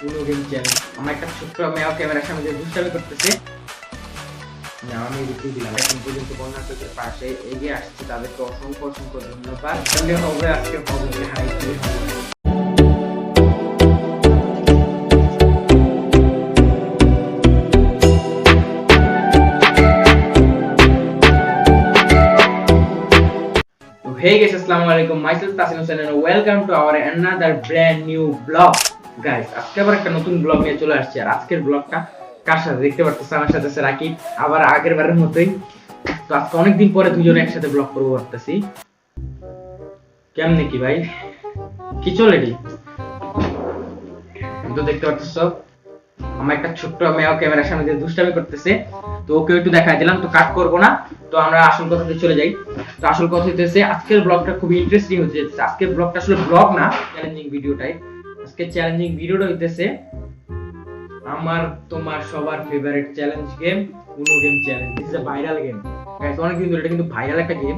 উনো game challenge. আমার একটা ছোট্ট মেয়ে ক্যামেরার সামনে দিয়ে দুষ্টামি করতেছে। না, আমি রিভিউ দিলাম। এখন পর্যন্ত বন্যার্থীদের পাশে এগিয়ে আসছে, তাদেরকে অসংখ্য অসংখ্য ধন্যবাদ। সঙ্গে হবে আজকে হবে high Hey guys, assalamu alaikum. Myself Tasin Hussain and welcome to our another brand new vlog. Guys, আজকে আবার একটা নতুন ব্লগ নিয়ে চলে আসছি। আর আজকের ব্লগটা কার সাথে দেখতে পাচ্ছেন? আমার সাথে আছে রাকিব, আবার আগের বারের মতোই। তো আজকে অনেকদিন পরে দুজনে একসাথে ব্লগ করবো ভাবতেছি। কেমনে কি ভাই, কি চলে রে? তো দেখতে পাচ্ছ আমার একটা ছোট্ট মেয়ে ক্যামেরার সামনে দিয়ে দুষ্টামি করতেছে, তো ওকে একটু দেখাই দিলাম। তো কাট করবো না, তো আমরা আসল কথাতে চলে যাই। তো আসল কথা হইতেছে আজকের ব্লগটা খুব ইন্টারেস্টিং হচ্ছে। আজকের ব্লগটা আসলে ব্লগ না, চ্যালেঞ্জিং ভিডিও টাইপ। আজকে চ্যালেঞ্জিং ভিডিওটা হইতেছে আমার তোমার সবার favourite challenge game, Uno game challenge. This is a viral game guys, অনেকদিন ধরে এটা কিন্তু ভাইরাল একটা গেম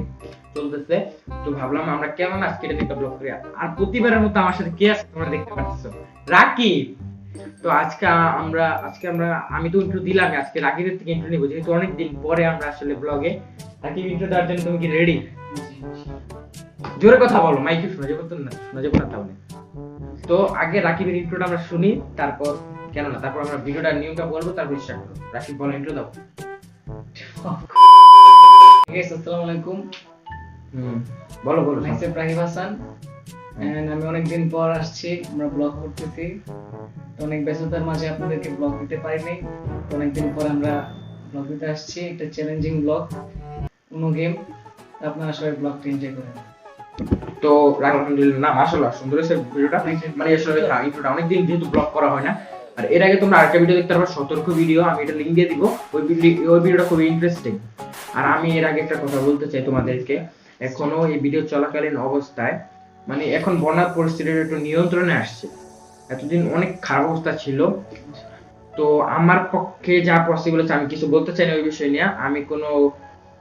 চলতেছে। তো ভাবলাম আমরা কেমন আজকে এটা একটা ব্লগ করি। আর প্রতিবারের মতো আমার সাথে কে আছে তোমরা দেখতে পাচ্ছো, রাকিব। তো আজকে আমরা আমি তো ইন্ট্রো দিলাম, আজকে রাকিবের থেকে ইন্ট্রো নিব, যেহেতু অনেকদিন পরে আমরা আসলে ব্লগে। রাকিব, ইন্ট্রো দেওয়ার জন্য তুমি কি রেডি? জোরে কথা বলো, মাইকে শোনা যাবে তো না? শোনা যাবে না তাহলে। তো আগে রাকিবের ইন্ট্রোটা আমরা শুনি, তারপর তারপর আমরা ভিডিওটার নিয়মটা বলবো, তারপর স্টার্ট করব। রাকিব বলো, ইন্ট্রো দাও। গাইস, আসসালামু আলাইকুম। বলো বলো। মাইসেলফ রাকিব হাসান, এন্ড আমি অনেকদিন পর আসছি, আমরা ব্লগ করতেছি। অনেক ব্যস্ততার মাঝে আপনাদেরকে ব্লগ দিতে পারিনি, অনেকদিন পর আমরা ব্লগ দিতে আসছি। একটা চ্যালেঞ্জিং ব্লগ, উনো গেম। আপনারা সবাই ব্লগটা এনজয় করেন। তো আলহামদুলিল্লাহ, না মাশাআল্লাহ সুন্দর হয়েছে ভিডিওটা। মানে আসলে ইন্ট্রোটা অনেকদিন যেহেতু ব্লগ করা হয় না। আর এর আগে তোমরা আরেকটা ভিডিও দেখতে পারবে, সতর্ক ভিডিও, আমি এটা লিংক দিয়ে দিব। ওই ভিডিওটা খুবই ইন্টারেস্টিং। আর আমি এর আগে একটা কথা বলতে চাই তোমাদেরকে, এখনো এই ভিডিও চলাকালীন অবস্থায় মানে এখন বন্যার পরিস্থিতিটা একটু নিয়ন্ত্রণে আসছে। এতদিন অনেক খারাপ অবস্থা ছিল। তো আমার পক্ষে যা পসিবল আছে, আমি কিছু বলতে চাই না ওই বিষয় নিয়ে। আমি কোনো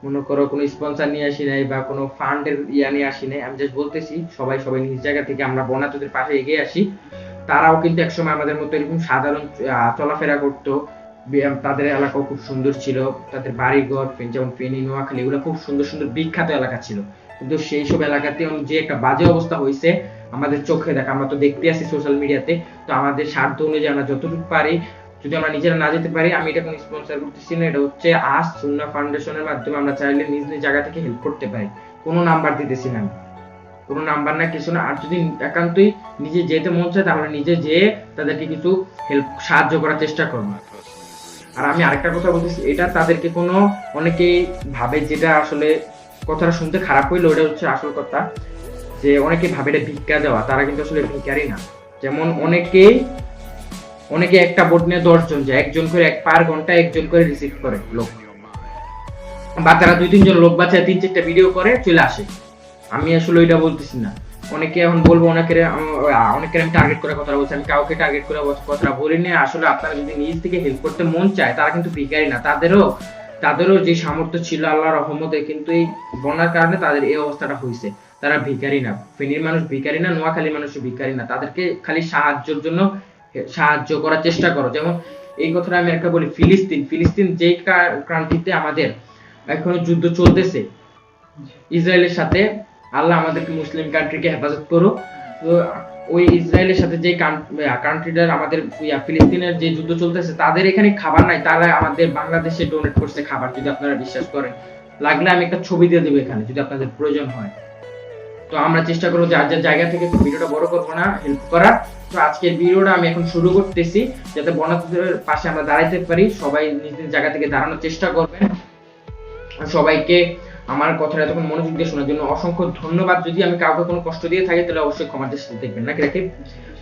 মনে করো কোনো স্পন্সর নিয়ে আসি নাই বা কোনো ফান্ডের নিয়ে আসি নাই। আমি জাস্ট বলতেছি সবাই নিজ জায়গা থেকে আমরা বন্যার্থীদের পাশে এগিয়ে আসি। তারাও কিন্তু একসময় আমাদের মতো এরকম সাধারণ চলাফেরা করতো। তাদের এলাকাও খুব সুন্দর ছিল, তাদের বাড়িঘর যেমন ফেনী, নোয়াখালী, এগুলো খুব সুন্দর সুন্দর বিখ্যাত এলাকা ছিল। কিন্তু সেই সব এলাকাতে যে একটা বাজে অবস্থা হয়েছে আমাদের চোখে দেখা, আমরা তো দেখতে আসি সোশ্যাল মিডিয়াতে। তো আমাদের স্বার্থ অনুযায়ী আমরা যতটুকু পারি, যদি আমরা নিজেরা না যেতে পারি, আমি এটা কোনো স্পন্সর করতেছি না, এটা হচ্ছে আজ সুন্নাহ ফাউন্ডেশনের মাধ্যমে আমরা চাইলে নিজ নিজ জায়গা থেকে হেল্প করতে পারি। কোনো নাম্বার দিতেছি না, কোনো নাম্বার না, কিছু না। আর যদি একান্তই নিজে যেতে মন চায়, তাহলে নিজে যেয়ে তাদেরকে কিছু সাহায্য করার চেষ্টা করবো। আর আমি আরেকটা কথা বলতেছি, এটা তাদেরকে কোনো অনেকেই ভাবে, যেটা আসলে কথাটা শুনতে খারাপ হইলো, ওটা হচ্ছে আসল কথা, যে অনেকে ভাবে এটা ভিক্ষা দেওয়া। তারা কিন্তু আসলে ভিখারি না। যেমন অনেকে একটা বোট নিয়ে 10 জন যায়, একজন করে পার ঘন্টা একজন করে রিসিভ করে লোক, বা তারা 2-3 জন লোক বাঁচায় 3-4টা ভিডিও করে চলে আসে। আমি আসলে ওইটা বলতেছি না। অনেকে এখন বলবো অনেকের আমি টার্গেট করে কথা বলছি, আমি কাউকে টার্গেট করে কথা বলিনি। আসলে আপনারা যদি নিজ থেকে হেল্প করতে মন চায়, তারা কিন্তু ভিখারি না। তাদেরও যে সামর্থ্য ছিল আল্লাহর রহমতে, কিন্তু এই বন্যার কারণে তাদের এই অবস্থাটা হয়েছে। তারা ভিখারি না, ফেনীর মানুষ ভিখারি না, নোয়াখালীর মানুষ ভিখারি না। তাদেরকে খালি সাহায্যের জন্য সাহায্য করার চেষ্টা করো। যেমন এই কথাটা আমি একটা বলি, ফিলিস্তিন যেই কান্ট্রিতে আমাদের এখনো যুদ্ধ চলতেছে ইসরায়েলের সাথে, আল্লাহ আমাদেরকে মুসলিম কান্ট্রিকে হেফাজত করুক। তো ওই ইসরায়েলের সাথে যে কান্ট্রিটার আমাদের ফিলিস্তিনের যে যুদ্ধ চলতেছে, তাদের এখানে খাবার নাই, তারা আমাদের বাংলাদেশে ডোনেট করছে খাবার, যদি আপনারা বিশ্বাস করেন। লাগলে আমি একটা ছবি দিয়ে দেবো এখানে, যদি আপনাদের প্রয়োজন হয়। তো আমরা চেষ্টা করবো যার যার জায়গা থেকে, ভিডিওটা বড় করবো না, হেল্প করার। তো আজকের ভিডিওটা আমি এখন শুরু করতেছি, যাতে বন্যার্থীদের পাশে আমরা দাঁড়াইতে পারি। সবাই নিজ নিজ জায়গা থেকে দাঁড়ানোর চেষ্টা করবেন। সবাইকে আমার কথাটা এতক্ষণ মনোযোগ দিয়ে শোনার জন্য অসংখ্য ধন্যবাদ। যদি আমি কাউকে কোনো কষ্ট দিয়ে থাকি, তাহলে অবশ্যই ক্ষমার দৃষ্টিতে দেখবেন, নাকি রাকিব?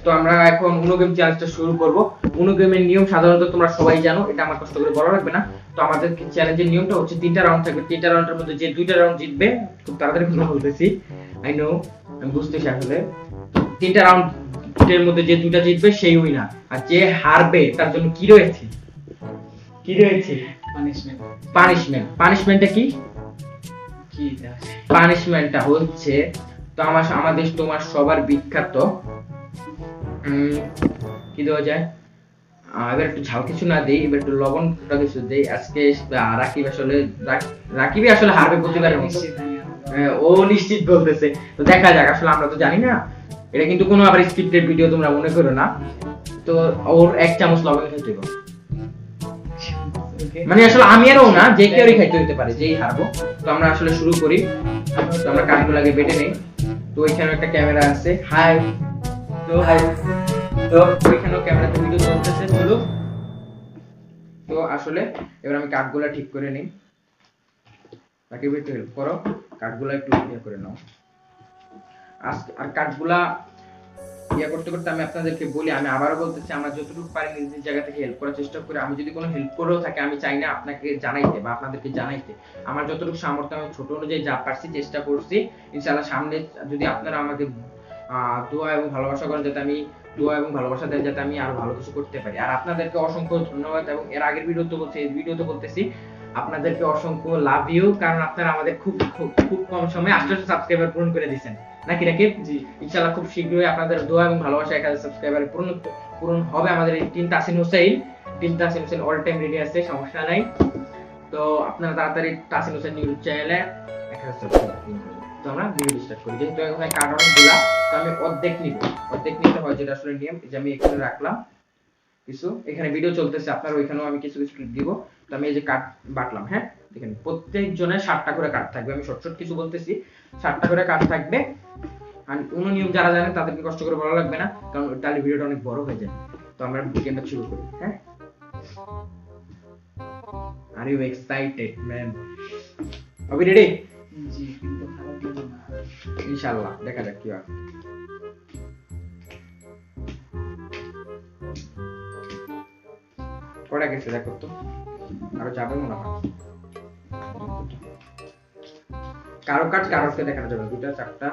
তো আমরা এখন উনো গেম চ্যালেঞ্জটা শুরু করব। উনো গেমের নিয়ম সাধারণত তোমরা সবাই জানো, এটা আমার কষ্ট করে বলা লাগবে না। তো আমাদের চ্যালেঞ্জের নিয়মটা হচ্ছে 3টা রাউন্ড থাকবে। 3টা রাউন্ডের মধ্যে যে 2টা রাউন্ড জিতবে, খুব তাড়াতাড়ি কথা বলতেছি, আই নো, আমি বুঝতেছি আসলে। 3টা রাউন্ডের মধ্যে যে 2টা জিতবে সেই উইনার। আর যে হারবে তার জন্য কি রয়েছে? পানিশমেন্টটা কি? পানিশমেন্টটা হচ্ছে তো আমাদের তোমার সবার বিখ্যাত কি দেওয়া যায়, এবার একটু ঝাল কিছু না দেই, এবার একটু লবণ কিছু দেই। আজকে রাকিবই আসলে হারবে প্রতিবারের মতো। ও নিশ্চিত বলতেছে, তো দেখা যাক, আসলে আমরা তো জানি না, এটা কিন্তু কোনো আবার স্ক্রিপ্টেড ভিডিও তোমরা মনে করো না। তো ওর 1 চামচ লবণ খেতে হবে, মানে আসলে আমি আরও না, যে কেউই খাইতে হইতে পারে, যেই হারবো। তো আমরা আসলে শুরু করি। তো আমরা কাঠগুলোকে বেটে নেই। তো ওইখানে একটা ক্যামেরা আছে, হাই। তো ওইখানেও ক্যামেরাতে ভিডিও চলতেছে, চলো। তো আসলে এবার আমি কাঠগুলা ঠিক করে নিই। বাকি একটু হেল্প করো, কাঠগুলা একটু ইয়ে করে নাও। আর কাঠগুলা ইয়ে করতে করতে আমি আপনাদেরকে বলি, আমি আবারও বলতেছি, আমরা যতটুকু পারি নিজের জায়গা থেকে হেল্প করার চেষ্টা করি। আমি যদি কোনো হেল্প করেও থাকে, আমি চাই না আপনাকে জানাইতে বা আপনাদেরকে জানাইতে। আমার যতটুকু সামর্থ্য, আমি ছোট অনুযায়ী যা পারছি চেষ্টা করছি। ইনশাআল্লাহ সামনে যদি আপনারা আমাকে দোয়া এবং ভালোবাসা করেন, যাতে আমি দোয়া এবং ভালোবাসা দেন, যাতে আমি আরো ভালো কিছু করতে পারি। আর আপনাদেরকে অসংখ্য ধন্যবাদ, এবং এর আগের ভিডিওতে বলছি, এই ভিডিওতে বলতেছি, আপনাদেরকে অসংখ্য লাভ ইউ, কারণ আপনারা আমাদের খুব খুব খুব কম সময়ে 800 সাবস্ক্রাইবার পূরণ করে দিয়েছেন, নাকি রাকিব? জি, ইনশাআল্লাহ খুব শীঘ্রই আপনাদের দোয়া এবং ভালোবাসা 1000 সাবস্ক্রাইবার পূরণ হবে। আমাদের এই team Tasin Hossain all time ready আছে, সমস্যা নাই। তো আপনারা তাড়াতাড়ি তাসিন হোসেন নিউজ চ্যানেলে 1000 সাবস্ক্রাইবার পূরণ করুন। তো আমরা ভিডিও স্টার্ট করি। যেহেতু এখানে কার্ড অনেকগুলা, তো আমি অর্ধেক নিতে হয়, যেটা আসলে নিয়ম। এই যে আমি এখানে রাখলাম কিছু, এখানে ভিডিও চলতেছে, আপনারা ওইখানেও আমি কিছু ক্লিপ দিব। তো আমি এই যে কার্ড বাটলাম, হ্যাঁ, দেখেন প্রত্যেক জনের 7টা করে কার্ড থাকবে। আমি শর্ট কিছু বলতেছি, 7টা করে কার্ড থাকবে। আর অন্য নিয়ম যারা জানেন তাদেরকে কষ্ট করে বলা লাগবে না, কারণ তাহলে ভিডিওটা অনেক বড় হয়ে যায়। তো আমরা গেমটা শুরু করি, হ্যাঁ। Are you excited man? Are we ready? জি, কিন্তু খারাপ লাগবে না। ইনশাআল্লাহ দেখা যাক কি হয়। কটা গেছে দেখো তো, আরো যাবে মনে হয়। কারোকে দেখানো যাবে 2টা 4টা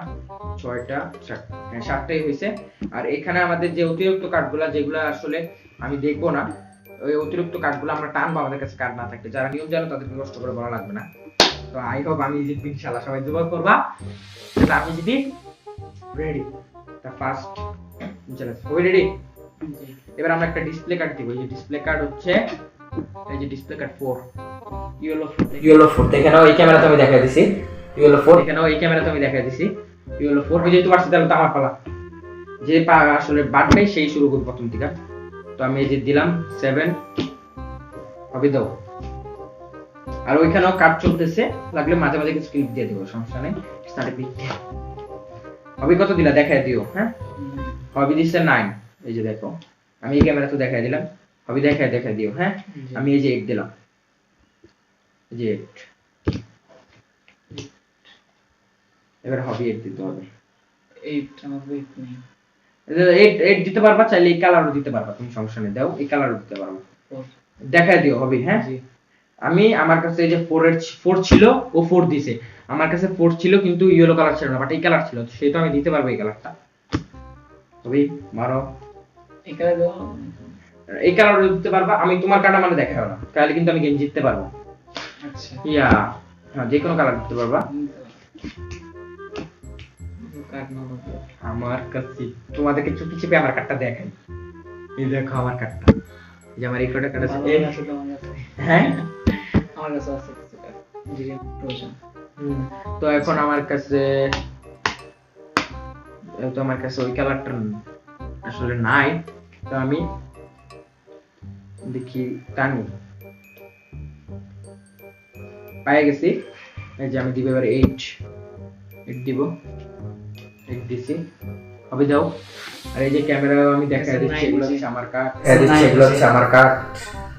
6টা 7টা, হ্যাঁ 7টাই হয়েছে। আর এখানে আমাদের যে অতিরিক্ত কার্ডগুলা, যেগুলো আসলে আমি দেখবো না, ওই অতিরিক্ত কার্ডগুলো আমরা টানবো আমাদের কাছে কার্ড না থাকলে। যারা নিয়ম জানো তাদেরকে কষ্ট করে বলা লাগবে না। তো আই হোপ আমি জিতবো ইনশাআল্লাহ, সবাই দোয়া করবা যাতে আমি জিতি। রেডি? দ্য ফার্স্ট ইনশাআল্লাহ, ওই রেডি। এবার আমরা একটা ডিসপ্লে কার্ড দিব। এই যে ডিসপ্লে কার্ড হচ্ছে, এই যে ডিসপ্লে কার্ড 4, ইয়েলো 4। দেখেন এই ক্যামেরাতে আমি দেখাই দিছি ইয়েলো 4, এখানে এই ক্যামেরাতে আমি দেখাই দিছি ইয়েলো 4। যেহেতু পারছি, তাহলে তো আমার পালা, যে আসলে বাটবে সেই শুরু করব প্রথম থেকে। তো আমি এই যে দিলাম 7, হবে দাও। আর ওইখানেও কার্ড চলতেছে, লাগলে মাঝে মাঝে কিছু ক্লিপ দিয়ে দেব, সমস্যা নেই। স্টার্ট পিক হবে, কত দিলা দেখাই দিও, হ্যাঁ। হবে দিছে 9, এই যে দেখো, আমি এই ক্যামেরাতে দেখাই দিলাম। হবে দেখাই দিও, হ্যাঁ। আমি এই যে 8 দিলাম, এই যে 8। এবার হবে 8 দিতে হবে। 8 আমার ওয়েট নেই। 8 দিতে পারবা, চাইলে এই কালারও দিতে পারবা, তুমি সমস্যা নেই, দাও এই কালারও দিতে পারবা। দেখাই দিও হবে, হ্যাঁ। আমি আমার কাছে এই যে 4 ছিল, ও 4 দিছে। আমার কাছে 4 ছিল কিন্তু ইয়েলো কালার ছিল না, বাট এই কালার ছিল, সেই তো আমি দিতে পারবো এই কালারটা। হবে মারো, এই কালার দাও, এই কালারও দিতে পারবা। আমি তোমার কাটা মানে দেখাও না, তাহলে কিন্তু আমি গেম জিততে পারবো। আচ্ছা, ইয়া, হ্যাঁ, যে কোনো কালার দিতে পারবা। আমার কাছে তোমাদেরকে চুপি চুপি আমার কার্ডটা দেখাই। এই দেখো আমার কার্ডটা, এই যে আমার এই ফটো কার্ড আছে। হ্যাঁ, আমার কাছে আছে কিছু কার্ড, ডিরেক্ট প্রয়োজন। তো এখন আমার কাছে ওই কালারটা আসলে নাই। তো আমি দেখি, টানি, পেয়ে গেছি। এই যে আমি দিব এবার 8 দিব, 8 দিছি। হবে দাও। আর এই যে ক্যামেরা আমি দেখাই দিচ্ছি, এগুলো হচ্ছে আমার কার্ড, এগুলো হচ্ছে আমার কার্ড।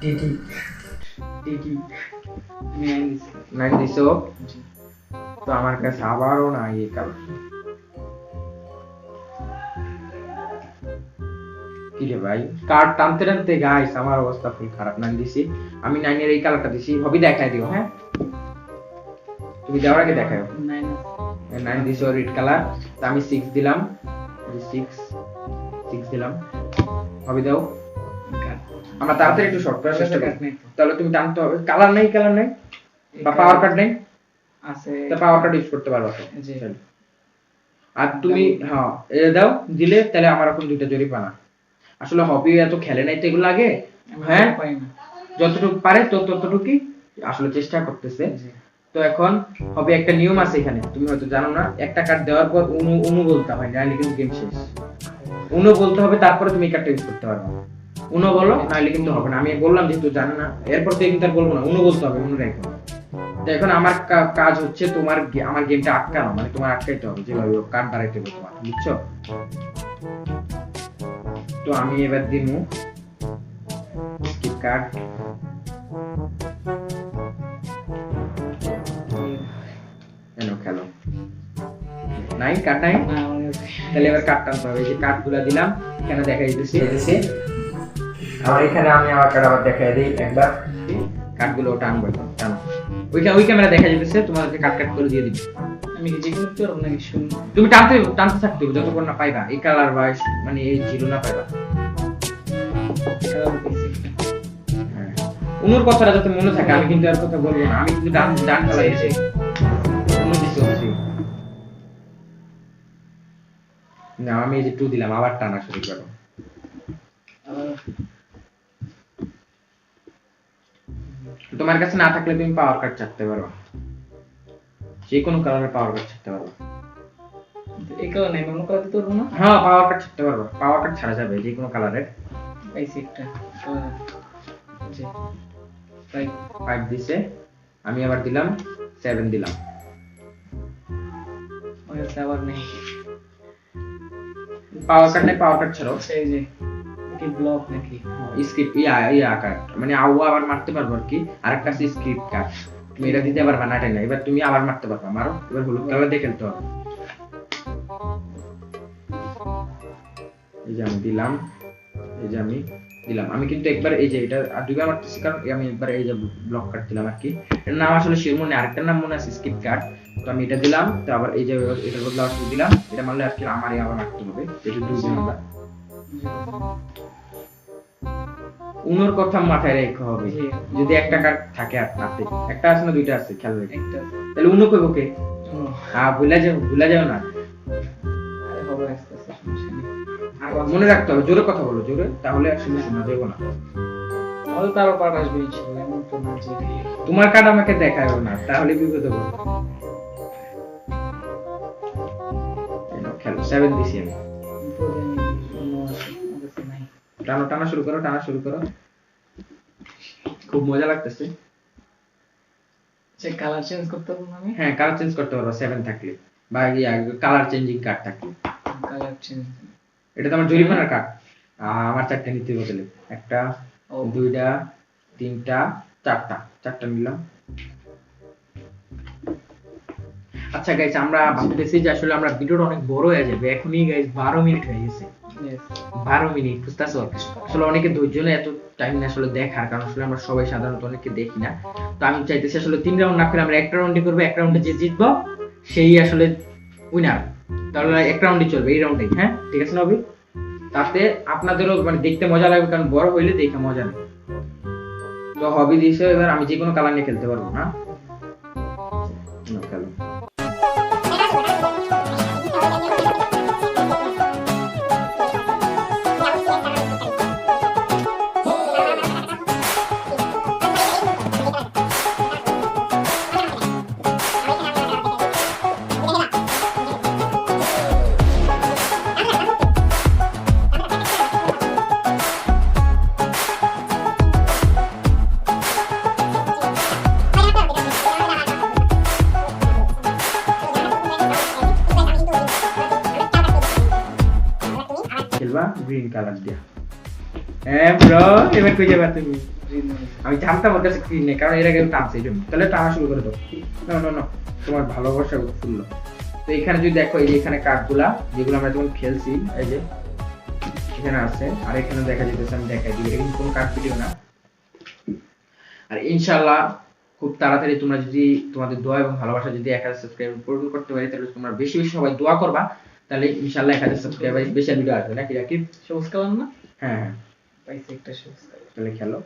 টিটি আমি 9 দিছি। 9 দিছো? তো আমার কাছে আবারও নাই এই কালার। কি রে ভাই, কার্ড টানতে টানতে গাইস আমার অবস্থা ফুল খারাপ। 9 দিছি আমি, 9 এর এই কালারটা দিছি। হবে দেখাই দিও, হ্যাঁ। তুমি দেওয়ার আগে দেখাও। 9 দিছো রেড কালার। তো আমি 6 দিলাম, 6 দিলাম। হবে দাও। আমরা তাড়াতাড়ি একটু শর্ট করার চেষ্টা করি, তাহলে তুমি টানতে হবে। কালার নাই বা পাওয়ার কার্ড নাই আছে, তো পাওয়ার কার্ড ইউজ করতে পারবা। জি। আর তুমি হ্যাঁ এ দাও, দিলে তাহলে আমার এখন 2টা জরিমানা। আসলে হবি এত খেলে নাই তো এগুলো আগে, আমি হ্যাঁ পাই না। যতটুকু পারে তো ততটুকুই আসলে চেষ্টা করতেছে। জি। তো এখন হবে একটা নিয়ম আছে এখানে, তুমি হয়তো জানো না, একটা কার্ড দেওয়ার পর উনু উনু বলতে হয়, নাহলে কিন্তু গেম শেষ। উনু বলতে হবে, তারপরে তুমি এই কার্ডটা ইউজ করতে পারবে। উনু বলো, নাহলে কিন্তু হবে না। আমি বললাম যেহেতু জানো না, এরপর তো কিন্তু আর বলবো না, উনু বলতে হবে, উনু রাখো। তো এখন আমার কাজ হচ্ছে তোমার আমার গেমটা আটকানো, মানে তোমার আটকাইতে হবে যেভাবে কার্ড দাঁড়াইতে হবে তোমার, বুঝছো? তো আমি এবার দিমু স্কিপ কার্ড। এনো খেলো। নাই কার্ড নাই, না, আমার কাছে তাহলে এবার কার্ড টানতে হবে। এই যে কার্ডগুলো দিলাম, এখানে দেখাই দিতেছি। আর এখানে আমি আমার কার্ড আবার দেখাই দিই একবার, কার্ডগুলো টানবো, টানো। ওই ক্যামেরা দেখা যাইতেছে, তোমাকে কাট কাট করে দিয়ে দিবে। আমি কি যেকোনো করতে পারবো নাকি? শুনুন, তুমি টানতে থাকতে হবে যতক্ষণ না পাইবা এই কালার বা মানে এই জিরো না পাইবা। খেলা করতেছি একটা। হ্যাঁ, অনুর কথাটা যাতে মনে থাকে, আমি কিন্তু আর কথা বলবো না, আমি কিন্তু ডান ডান খেলাই দিছি, অনু দিছি বলছি না। আমি এই যে 2 দিলাম, আবার টানা শুরু করো। আবার তোমার কাছে না থাকলে তুমি পাওয়ার কার্ড চাপতে পারো, যে কোনো কালারের পাওয়ার কার্ড চাপতে পারো। এই কারণে আমি অন্য কালার দিতে পারবো না। হ্যাঁ, পাওয়ার কার্ড চাপতে পারো, পাওয়ার কার্ড ছাড়া যাবে যে কোনো কালারের। পাইছি একটা। জি, 5 দিছে, আমি আবার দিলাম 7 দিলাম। আমার কাছে আবার নেই। পাওয়ার কার্ড নেই, পাওয়ার কার্ড ছাড়ো। সেই যে কি ব্লক নাকি? স্ক্রিপ্ট ইয়া কার্ড মানে আবার মারতে পারবো আর কি। আরেকটা আছে স্ক্রিপ্ট কার্ড, তুমি এটা দিতে পারবা না, না এবার তুমি আবার মারতে পারবা, মারো। এবার হলুদ কালার দিয়ে খেলতে হবে। এই যে আমি দিলাম, এই যে আমি দিলাম, আমি কিন্তু একবার এই যে এটা আর দুইবার মারতেছি, কারণ আমি একবার এই যে ব্লক কার্ড দিলাম আর কি। এর নাম আসলে শিওর মনে, আরেকটার নাম মনে আছে স্কিপ কার্ড। তো আমি এটা দিলাম, তো আবার এই যে এটার বদলে আবার দিলাম, এটা মারলে আর কি আমারই আবার মারতে হবে। এটা দুইজন আমরা উনোর কথা মাথায় রাখতে হবে, যদি একটা কার্ড থাকে আর হাতে, একটা আছে না দুইটা আছে, খেয়াল রেখে। একটা তাহলে উনো কইব কে? শুনো, হ্যাঁ, ভুলা যাও না, আরে হবে আস্তে আস্তে, সমস্যা নেই। মনে রাখতে হবে, জোরে কথা বলো, জোরে, তাহলে আসলে শোনা যাবে না। হয়তো তারও পার্ট আসবে ইনশাআল্লাহ, এমন তো না যে তোমার কার্ড আমাকে দেখায়ও না, তাহলে বিপদে পড়বে। খেলো 7 দিছি আমি। বিপদে আমি অন্য আছে, আমার কাছে নাই। টানো, টানা শুরু করো, টানা শুরু করো। খুব মজা লাগতেছে। যে কালার চেঞ্জ করতে পারবো না আমি? হ্যাঁ, কালার চেঞ্জ করতে পারো 7 থাকলে, বা কালার চেঞ্জিং কার্ড থাকলে। Colour change. এটা তো আমার জরিমানার কার্ড, আমার 4টা নিতে বদলে, একটা, ও, 2টা, 3টা, 4টা নিলাম। আচ্ছা গাইস, আমরা ভাবতেছি যে আসলে আমরা ভিডিওটা অনেক বড় হয়ে যাবে, এখনই গাইস 12 মিনিট হয়ে গেছে। yes, 12 মিনিট, বুঝতেছো? আসলে অনেকে ধৈর্য নেই এত টাইম না আসলে দেখার, কারণ আসলে আমরা সবাই সাধারণত অনেকে দেখি না। তো আমি চাইতেছি আসলে 3 রাউন্ড না করে আমরা একটা রাউন্ডে করব, একটা রাউন্ডে যে জিতবো সেই আসলে উইনার। তাহলে একটা রাউন্ডই চলবে, এই রাউন্ডেই। হ্যাঁ, ঠিক আছে না অভি? তাতে আপনাদেরও মানে দেখতে মজা লাগবে, কারণ বড় হইলে দেখে মজা নেই। তো হবি দিয়েছে, এবার আমি যে কোনো কালার নিয়ে খেলতে পারবো না। খেলো। খেলবা গ্রিন কালার দিয়া। হ্যাঁ ব্রো, এবার কই যাবা তুমি? আমি জানতাম ওর কাছে গ্রিন নেই, কারণ এর আগে টানছে, এই জন্য। তাহলে টানা শুরু করে দাও। না, তোমার ভালোবাসা ফুললো। তো এখানে যদি দেখো, এই যে এখানে কার্ডগুলা যেগুলো আমরা যখন খেলছি, এই যে এখানে আছে, আর এখানে দেখা যেতেছে, আমি দেখাই দিই, এটা কিন্তু কোনো কার্ড ভিডিও না। আর ইনশাআল্লাহ খুব তাড়াতাড়ি তোমরা যদি তোমাদের দোয়া এবং ভালোবাসা যদি 1000 সাবস্ক্রাইবার পূরণ করতে পারি, তাহলে তোমরা বেশি বেশি সবাই দোয়া করবা, তাহলে ইনশাআল্লাহ 1000 সাবস্ক্রাইবার স্পেশাল ভিডিও আসবে নাকি রাকিব? সবুজ কালার না? হ্যাঁ হ্যাঁ, পাইছি একটা সবুজ কালার। তাহলে খেলো।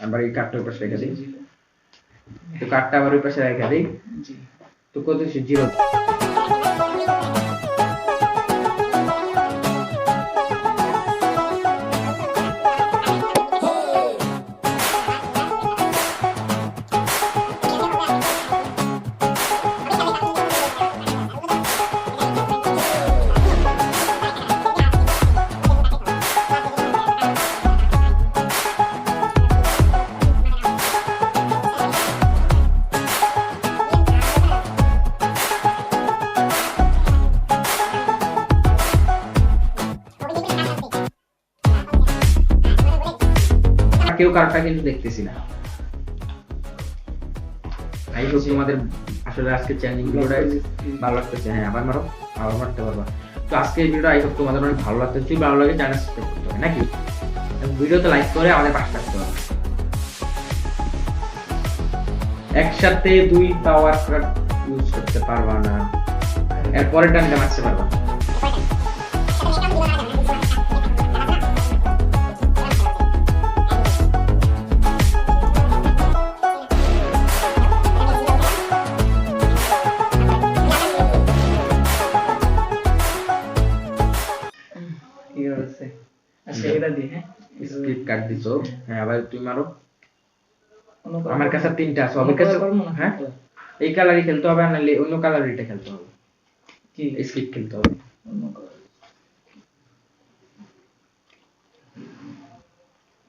আবার এই কার্ডটা ওই পাশে রেখে দিই, তো কার্ডটা আবার ওই পাশে রেখে দিই। জি, তো কত 0। কেউ কারোটা কিন্তু দেখতেছি না। আই হোপ তোমাদের আসলে আজকে চ্যালেঞ্জিং ভিডিওটা ভালো লাগতেছে। হ্যাঁ আবার মারো, আবার মারতে পারবা। তো আজকে এই ভিডিওটা আই হোপ তোমাদের অনেক ভালো লাগতেছে। যদি ভালো লাগে চ্যানেল সাবস্ক্রাইব করতে হবে নাকি, ভিডিওতে লাইক করে আমাদের পাশে থাকতে হবে। একসাথে 2 পাওয়ার কাট ইউজ করতে পারবা না, এর পরের টানটা মারতে পারবা। আচ্ছা এটা দি। হ্যাঁ স্কিপ কাট দিছো। হ্যাঁ আবার তুমি মারো। আমার কাছে 3টা আছে, ওর কাছে হ্যাঁ এই কালারই খেলতে হবে, না অন্য কালারইটা খেলতে হবে। কি স্কিপ খেলতে হবে।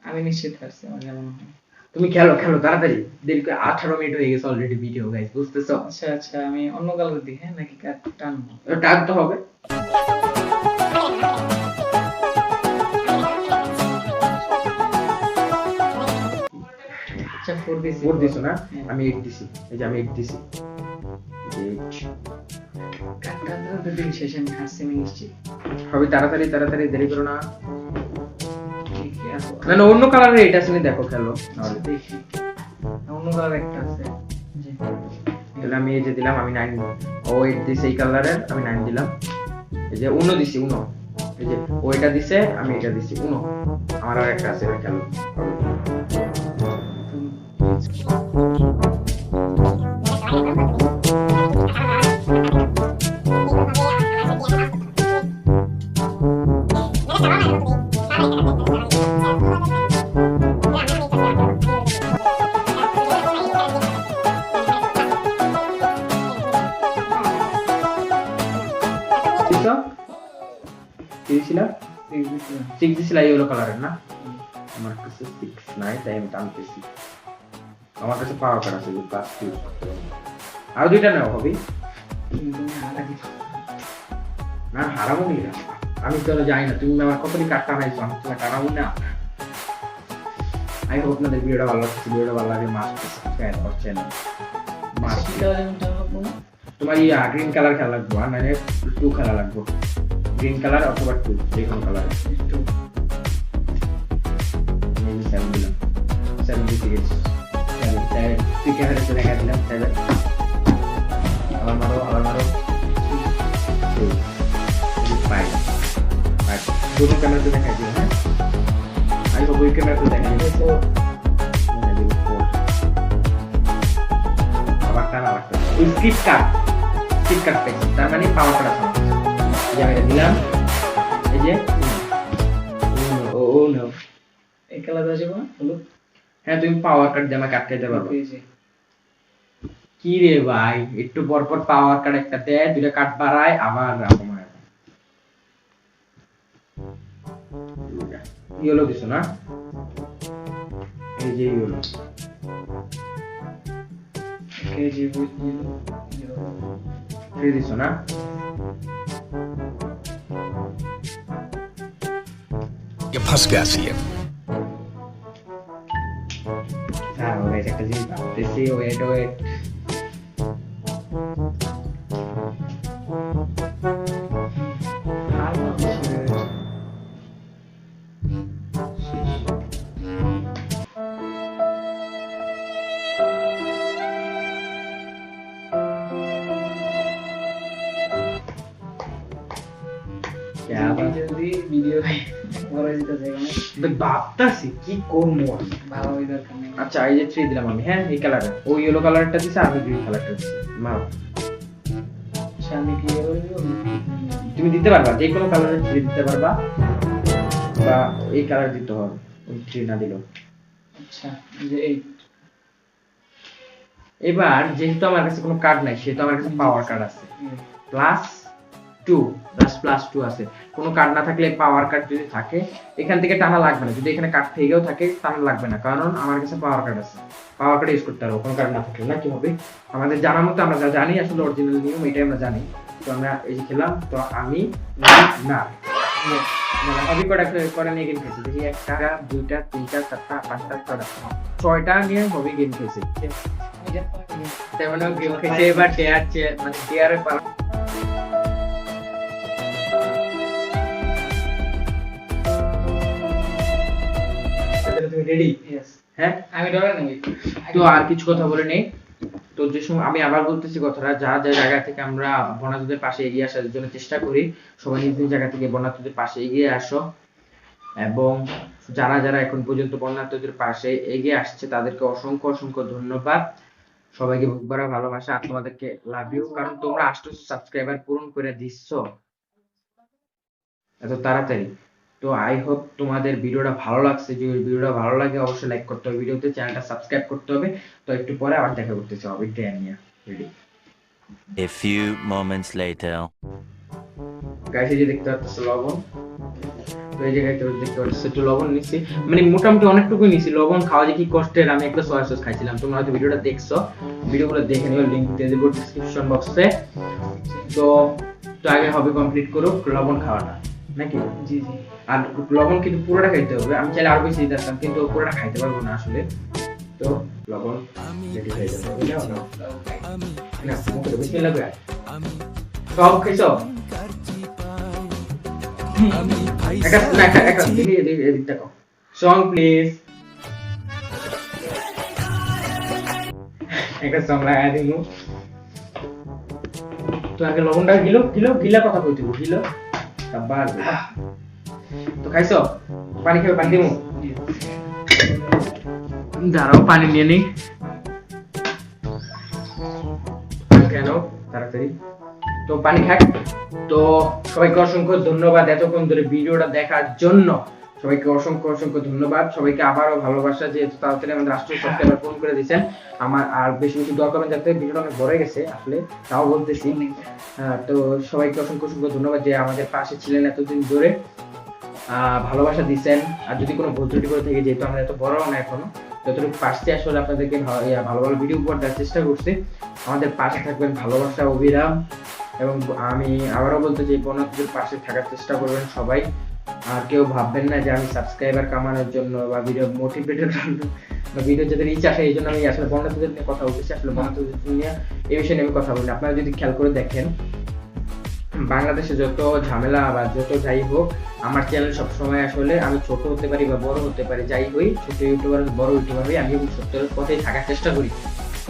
আমি নিশ্চিত পারছি আমার যেমন হয়। তুমি খেলো খেলো তাড়াতাড়ি, দেরি করে 18 মিনিট হয়ে গেছে অলরেডি ভিডিও গাইস, বুঝতেছো? আচ্ছা আচ্ছা আমি অন্য কালার দিই। হ্যাঁ নাকি কাট টান টানতে হবে। আচ্ছা 4 দিছি। 4 দিছো না? আমি 8 দিছি। এই যে আমি 8 দিছি। 8 কাট টান তো দিন শেষে আমি হাসছি আমি নিশ্চিত। হবে, তাড়াতাড়ি তাড়াতাড়ি, দেরি করো না। ঠিক আছে না না অন্য কালারের এটা আছে, দেখো খেলো। আচ্ছা দেখি অন্য কালার একটা আছে। জি তাহলে আমি এই যে দিলাম, আমি 9 ও 8 দিছি এই কালারের, আমি 9 দিলাম। এই যে 1 দিছি 1, এই যে ওইটা দিছে আমি এটা দিছি 1। আমার আর একটা আছে, এটা খেলো। সিক্স দিছিল ইয়েলো কালারের না? আমার কাছে 6 নাই, তাই আমি টানতেছি। আমার কাছে পাওয়ার কার্ড আছে, প্লাস 2 আর 2টা নাও হবে না। হারাবো না আমি, তো জানি না তুমি আমার কতটি কার্ড টানাইছো, আমি তোমার টানাবো না। আই হোপ আপনাদের ভিডিওটা ভালো লাগছে। ভিডিওটা ভালো লাগে মাস্ট সাবস্ক্রাইব করুন চ্যানেল। মাস্ট তোমার এই গ্রিন কালার খেলা লাগবে, আর মানে 2 খেলা লাগবে, গ্রিন কালার অথবা 2 যে কোনো কালার। 7 দিলাম, 7 দিতে গেছি, 7 তুই ক্যামেরা তো দেখা দিলাম 7। আবার মারো, আবার মারো। 5 দুটো ক্যামেরা তো দেখা দিও। হ্যাঁ আমি ওই ক্যামেরা তো দেখা দিও। 4 আবার টানা লাগবে। ওই স্কিপ কাট পেয়েছি, তার মানে পাওয়ার কাট আছে। এই যে আমি দিলাম, এই যে ও নো এই কালার আছে না হলুদ। হ্যাঁ তুমি পাওয়ার কাট দিয়ে আমার কাট খেতে পারবে। কি রে ভাই, একটু পর পর পাওয়ার কাট একটা দেয়, 2টা কাট বাড়ায়, আবার কমায়। ইয়েলো দিছো না? এই যে ইয়েলো কেজি থ্রি দিছো না? ये फंस गया सीएम। হ্যাঁ ওই একটা জিনিস ভাবতেছি, ওয়েট জলদি ভিডিও বড় দিতে চাই না, ভাবতাছি কি করবো। ভালো ওই দরকার নেই। আচ্ছা এই যে 3 দিলাম আমি। হ্যাঁ এই কালারে, ও ইয়েলো কালারটা দিছে, আমি গ্রিন কালারটা দিছি। মারো। আমি কি বলবো, তুমি দিতে পারবা, যে কোনো কালারের 3 দিতে পারবা, বা এই কালার দিতে হবে, ওই 3 না দিলেও। আচ্ছা যে 8। এবার যেহেতু আমার কাছে কোনো কার্ড নাই, সেহেতু আমার কাছে পাওয়ার কার্ড আছে +2, +2 আছে। কোনো কার্ড না থাকলে পাওয়ার কার্ড যদি থাকে এখান থেকে টানা লাগবে না, যদি এখানে কার্ড থেকেও থাকে টানা লাগবে না, কারণ আমার কাছে পাওয়ার কার্ড আছে। পাওয়ার কার্ড ইউজ করতে পারবো কোনো কার্ড না থাকলে। না কি হবে আমাদের জানা মতো, আমরা যা জানি আসলে অরিজিনাল নিয়ম এটাই আমরা জানি। তো আমরা এই যে খেলাম, তো আমি না সবই কটা নিয়ে গেম খেয়েছে দেখি, 1টা 2টা 3টা 4টা 5টা 6টা 6টা নিয়ে হবি গেম খেয়েছে। তার মানে গেম খেয়েছে এবার মানে ডেয়ারে পালা। তুমি রেডি? হ্যাঁ আমি ডরে নেই। তো আর কিছু কথা বলে নেই। তো যে সময় আমি আবার বলতেছি কথাটা, যা যা জায়গা থেকে আমরা বনাঞ্চলের পাশে এগিয়ে আসার জন্য চেষ্টা করি, সবাই নিজ নিজ জায়গা থেকে বন্যার্থদের পাশে এগিয়ে আসো। এবং যারা যারা এখন পর্যন্ত বন্যার্থদের পাশে এগিয়ে আসছে তাদেরকে অসংখ্য অসংখ্য ধন্যবাদ। সবাইকে বুক ভরা ভালোবাসা, আর তোমাদেরকে লাভ ইউ, কারণ তোমরা 800 সাবস্ক্রাইবার পূরণ করে দিচ্ছ এত তাড়াতাড়ি। তো আই হোপ তোমাদের ভিডিওটা ভালো লাগছে। যদি ভিডিওটা ভালো লাগে অবশ্যই লাইক করতে হবে, ভিডিওতে চ্যানেলটা সাবস্ক্রাইব করতে হবে। তো একটু পরে আবার দেখা করতেছি হবে নিয়ে ready. A few moments later. Guys এই যে দেখতে পাচ্ছ লবণ, তো এই জায়গায় তো দেখতে পাচ্ছ একটু লবণ নিছি, মানে মোটামুটি অনেকটুকুই নিছি। লবণ খাওয়া যে কি কষ্টের, আমি একটা সয়া সস খাইছিলাম। তোমরা হয়তো ভিডিওটা দেখছো, ভিডিওগুলো দেখে নিও, লিংক দিয়ে দেব ডেসক্রিপশন বক্সে। তো তো আগে হবে কমপ্লিট করো লবণ খাওয়াটা নাকি? জি জি। আর লবণ কিন্তু পুরোটা খাইতে হবে। আমি চাইলে আরো বেশি দিতাম কিন্তু পুরোটা খাইতে পারবো না আসলে। তো লবণ রেডি হয়ে যাবে, বুঝছো না? মুখে তো বিসমিল্লাহ করে সব খাইছো। একটা দেখো সং প্লিজ, একটা সং লাগাই দিব। তো আগে লবণটা গিলা কথা কইতে গিলো আবার। তো খাইছো? পানি খাবে? পানি দিমু? দাঁড়াও পানি নিয়ে নি কেন তাড়াতাড়ি। তো পানি খাক। তো সবাইকে অসংখ্য ধন্যবাদ এতক্ষণ ধরে ভিডিওটা দেখার জন্য। সবাইকে অসংখ্য অসংখ্য ধন্যবাদ। সবাইকে আবারও ভালোবাসা যে এত তাড়াতাড়ি আমাদের 800 সাবস্ক্রাইবার পূরণ করে দিয়েছেন। আমার আর বেশি বেশি দোয়া করবেন যাতে ভিডিওটা অনেক বড় হয়ে গেছে আসলে, তাও বলতেছি। তো সবাইকে অসংখ্য অসংখ্য ধন্যবাদ যে আমাদের পাশে ছিলেন এতদিন ধরে, ভালোবাসা দিচ্ছেন। আর যদি কোনো ভুল ত্রুটি করে থেকে, যেহেতু আমরা এত বড় না এখনো, যতটুকু পারছি আসলে আপনাদেরকে ভালো ভালো ভিডিও উপহার দেওয়ার চেষ্টা করছি। আমাদের পাশে থাকবেন, ভালোবাসা অবিরাম। এবং আমি আবারও বলতে চাই বন্যার্থদের পাশে থাকার চেষ্টা করবেন সবাই। আর কেউ ভাববেন না যে আমি সাবস্ক্রাইবার কামানোর জন্য বা ভিডিও মোটিভেটের জন্য বা ভিডিও যাদের ইচ্ছা আসে এই জন্য আমি আসলে বন্যার্থদের নিয়ে কথা বলতেছি। আসলে বন্যার্থদের নিয়ে এই বিষয়ে নিয়ে আমি কথা বলি। আপনারা যদি খেয়াল করে দেখেন, বাংলাদেশে যত ঝামেলা বা যত যাই হোক, আমার চ্যানেল সবসময় আসলে আমি ছোট হতে পারি বা বড় হতে পারি, যাই হই, ছোট ইউটিউবার বড় ইউটিউবার হই, আমি সত্যের পথেই থাকার চেষ্টা করি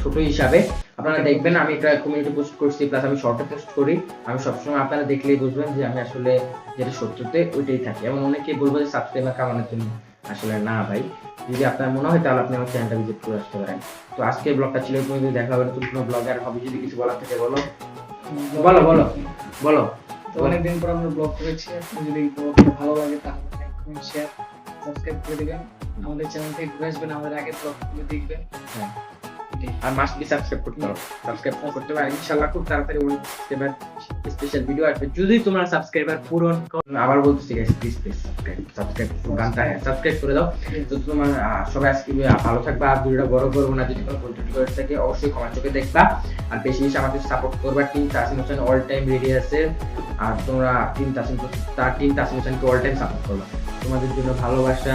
ছোট হিসাবে। আপনারা দেখবেন আমি একটা কমিউনিটি পোস্ট করছি, প্লাস আমি শর্টে পোস্ট করি। আমি সবসময় আপনারা দেখলেই বুঝবেন যে আমি আসলে যেটা সত্যতে ওইটাই থাকি। এবং অনেকে বলবো যে সাবস্ক্রাইবার কামানোর জন্য, আসলে না ভাই। যদি আপনার মনে হয় তাহলে আপনি আমার চ্যানেলটা ভিজিট করে আসতে পারেন। তো আজকের ব্লগটা ছিল, তুমি দেখা হবে নতুন কোনো ব্লগে। আর হবে যদি কিছু বলার থেকে বলো বলো বলো বলো। তো অনেকদিন পর আমরা ব্লগ করেছি। আপনি যদি ব্লগটা ভালো লাগে তাহলে লাইক কমেন্ট শেয়ার সাবস্ক্রাইব করে দিবেন। আমাদের চ্যানেল থেকে ঘুরে আসবেন, আমাদের আগের ব্লগগুলো দেখবেন। হ্যাঁ, আর মাস্ট বি সাবস্ক্রাইব করতে হবে, সাবস্ক্রাইব করতে হবে। ইনশাআল্লাহ খুব তাড়াতাড়ি সাবস্ক্রাইবার স্পেশাল ভিডিও আসবে যদি তোমরা সাবস্ক্রাইবার পূরণ করো। আবার বলতেছি গাইস, প্লিজ প্লিজ সাবস্ক্রাইব গানটা সাবস্ক্রাইব করে দাও। তো তোমার সবাই আজকে ভালো থাকবা। আর ভিডিওটা বড় করবো না, যদি কোনো ভুল ত্রুটি করে থাকে অবশ্যই ক্ষমা চোখে দেখবা। আর বেশি বেশি আমাদের সাপোর্ট করবা। Team Tasim Hossain all time ready আছে। আর তোমরা টিম তাসিম হোসেনকে অল টাইম সাপোর্ট করবা। তোমাদের জন্য ভালোবাসা,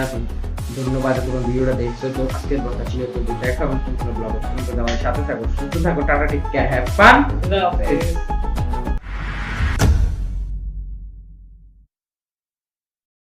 ধন্যবাদ। তোমার ভিডিওটা দেখছো। তো আজকের ব্লগটা ছিল তো দেখা হবে নতুন কোনো ব্লগে। আমাদের সাথে থাকো, সুস্থ থাকো, tata, take care, have fun. Allah হাফেজ।